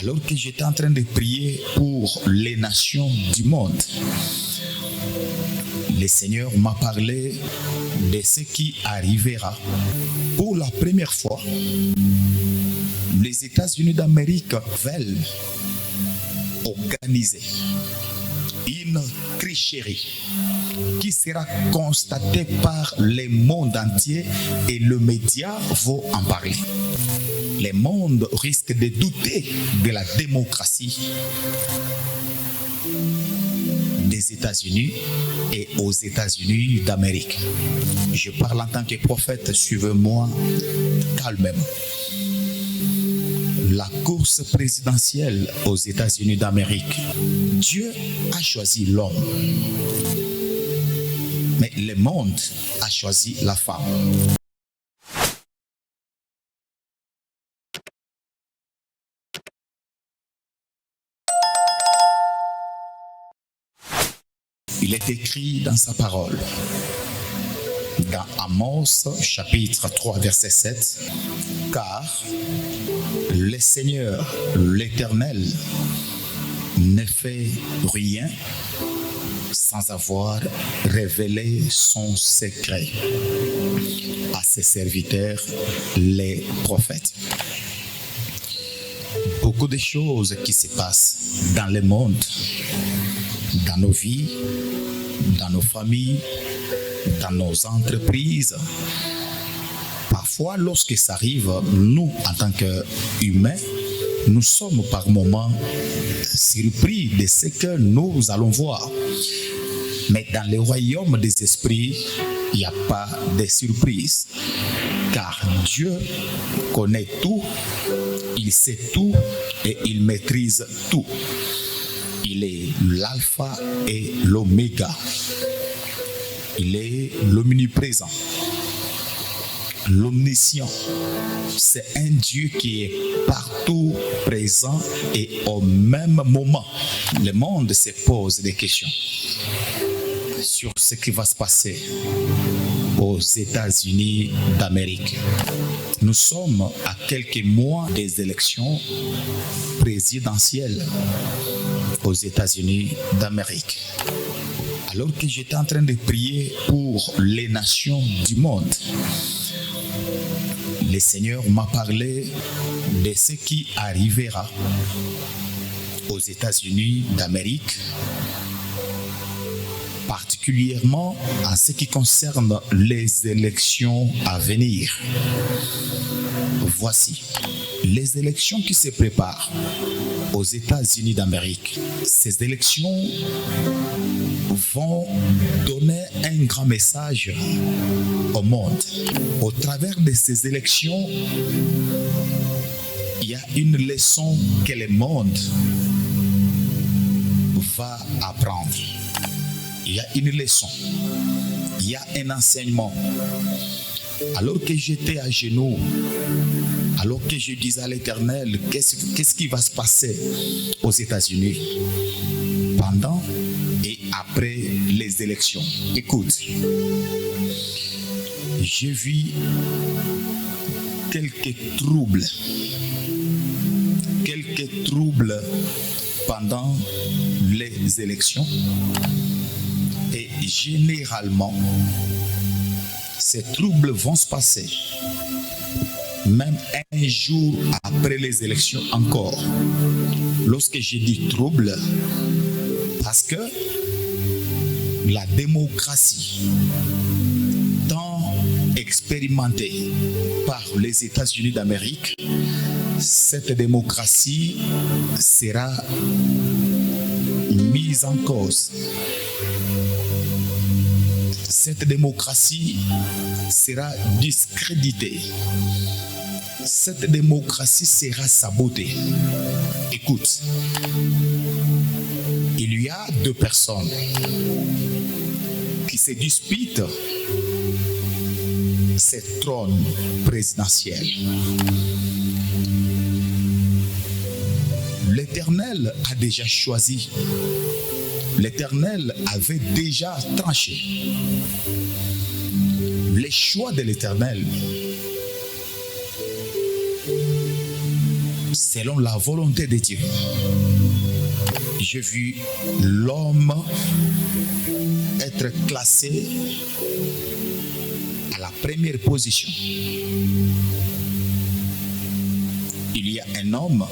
Alors que j'étais en train de prier pour les nations du monde, le Seigneur m'a parlé de ce qui arrivera. Pour la première fois, les États-Unis d'Amérique veulent organiser une tricherie qui sera constatée par le monde entier et le média vont en parler. Le monde risque de douter de la démocratie des États-Unis et aux États-Unis d'Amérique. Je parle en tant que prophète, suivez-moi calmement. La course présidentielle aux États-Unis d'Amérique, Dieu a choisi l'homme, mais le monde a choisi la femme. Il est écrit dans sa parole, dans Amos chapitre 3 verset 7, car le Seigneur, l'Éternel, ne fait rien sans avoir révélé son secret à ses serviteurs, les prophètes. Beaucoup de choses qui se passent dans le monde, dans nos vies, dans nos familles, dans nos entreprises. Parfois, lorsque ça arrive, nous, en tant qu'humains, nous sommes par moments surpris de ce que nous allons voir. Mais dans le royaume des esprits, il n'y a pas de surprise. Car Dieu connaît tout, il sait tout et il maîtrise tout. Il est l'alpha et l'oméga. Il est l'omniprésent, l'omniscient. C'est un Dieu qui est partout présent et au même moment. Le monde se pose des questions sur ce qui va se passer aux États-Unis d'Amérique. Nous sommes à quelques mois des élections présidentielles aux États-Unis d'Amérique. Alors que j'étais en train de prier pour les nations du monde, le Seigneur m'a parlé de ce qui arrivera aux États-Unis d'Amérique, particulièrement en ce qui concerne les élections à venir. Voici les élections qui se préparent aux États-Unis d'Amérique. Ces élections vont donner un grand message au monde. Au travers de ces élections, il y a une leçon que le monde va apprendre. Il y a une leçon, il y a un enseignement. Alors que j'étais à genoux, alors que je disais à l'Éternel, qu'est-ce qui va se passer aux États-Unis pendant et après les élections? Écoute, j'ai vu quelques troubles pendant les élections et généralement, ces troubles vont se passer même un jour après les élections encore. Lorsque je dis trouble, parce que la démocratie tant expérimentée par les États-Unis d'Amérique, cette démocratie sera mise en cause. Cette démocratie sera discréditée. Cette démocratie sera sabotée. Écoute, il y a deux personnes qui se disputent ce trône présidentiel. L'Éternel a déjà choisi. L'Éternel avait déjà tranché. Les choix de l'Éternel, selon la volonté de Dieu. J'ai vu l'homme être classé à la première position. Il y a un homme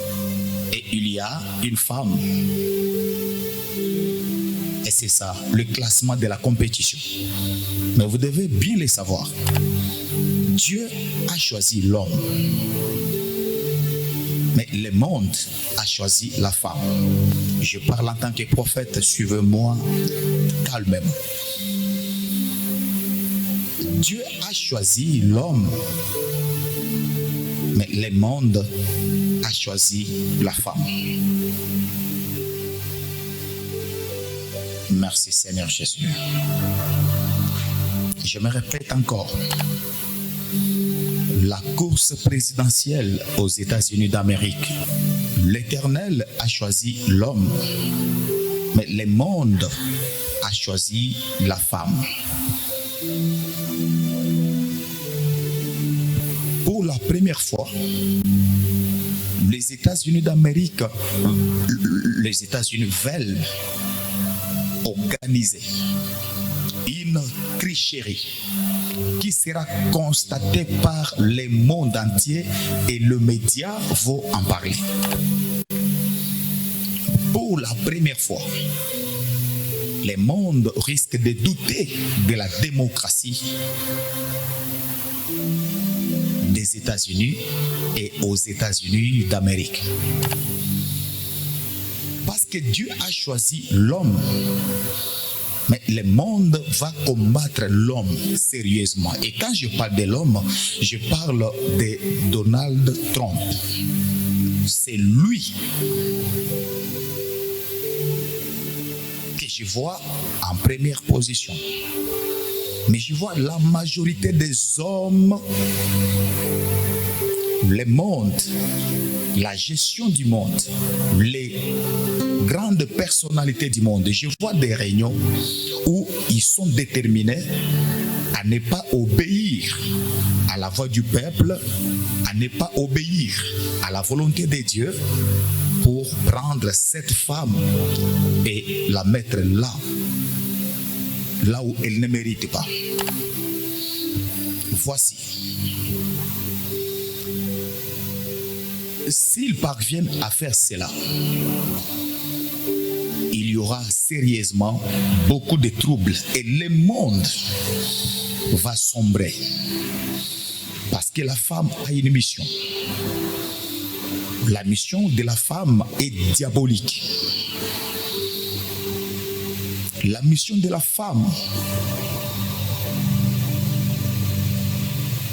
et il y a une femme. Et c'est ça, le classement de la compétition. Mais vous devez bien le savoir. Dieu a choisi l'homme. Mais le monde a choisi la femme. Je parle en tant que prophète, suivez-moi calmement. Dieu a choisi l'homme, mais le monde a choisi la femme. Merci Seigneur Jésus. Je me répète encore. La course présidentielle aux États-Unis d'Amérique, l'Éternel a choisi l'homme, mais le monde a choisi la femme. Pour la première fois, les États-Unis d'Amérique, les États-Unis veulent organiser une tricherie qui sera constatée par le monde entier et le média vont en parler. Pour la première fois, le monde risque de douter de la démocratie des États-Unis et aux États-Unis d'Amérique. Parce que Dieu a choisi l'homme, mais le monde va combattre l'homme sérieusement. Et quand je parle de l'homme, je parle de Donald Trump. C'est lui que je vois en première position. Mais je vois la majorité des hommes, le monde, la gestion du monde, les grandes personnalités du monde. Je vois des réunions où ils sont déterminés à ne pas obéir à la voix du peuple, à ne pas obéir à la volonté de Dieu pour prendre cette femme et la mettre là où elle ne mérite pas. Voici. S'ils parviennent à faire cela, il y aura sérieusement beaucoup de troubles et le monde va sombrer. Parce que la femme a une mission. La mission de la femme est diabolique. La mission de la femme,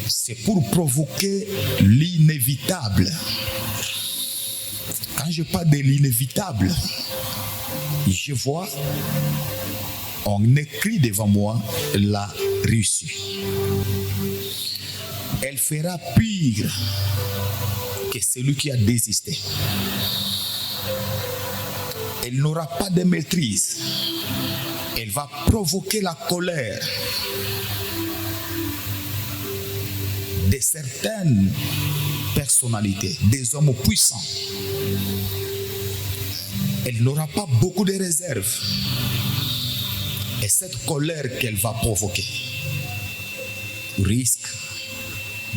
c'est pour provoquer l'inévitable. Quand je parle de l'inévitable, je vois, on écrit devant moi la Russie. Elle fera pire que celui qui a désisté. Elle n'aura pas de maîtrise. Elle va provoquer la colère de certaines personnalités, des hommes puissants. Elle n'aura pas beaucoup de réserves. Et cette colère qu'elle va provoquer risque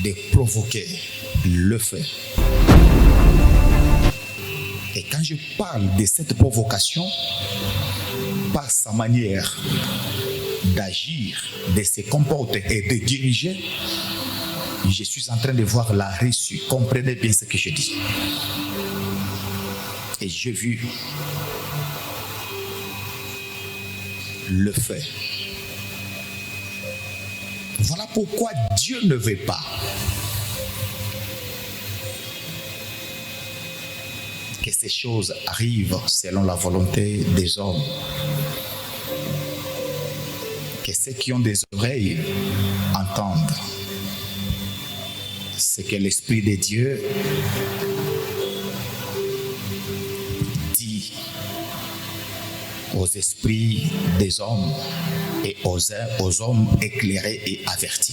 de provoquer le feu. Et quand je parle de cette provocation, par sa manière d'agir, de se comporter et de diriger, je suis en train de voir la Russie. Comprenez bien ce que je dis. Et j'ai vu le feu. Voilà pourquoi Dieu ne veut pas que ces choses arrivent selon la volonté des hommes. Que ceux qui ont des oreilles entendent ce que l'Esprit de Dieu dit aux esprits des hommes et aux hommes éclairés et avertis.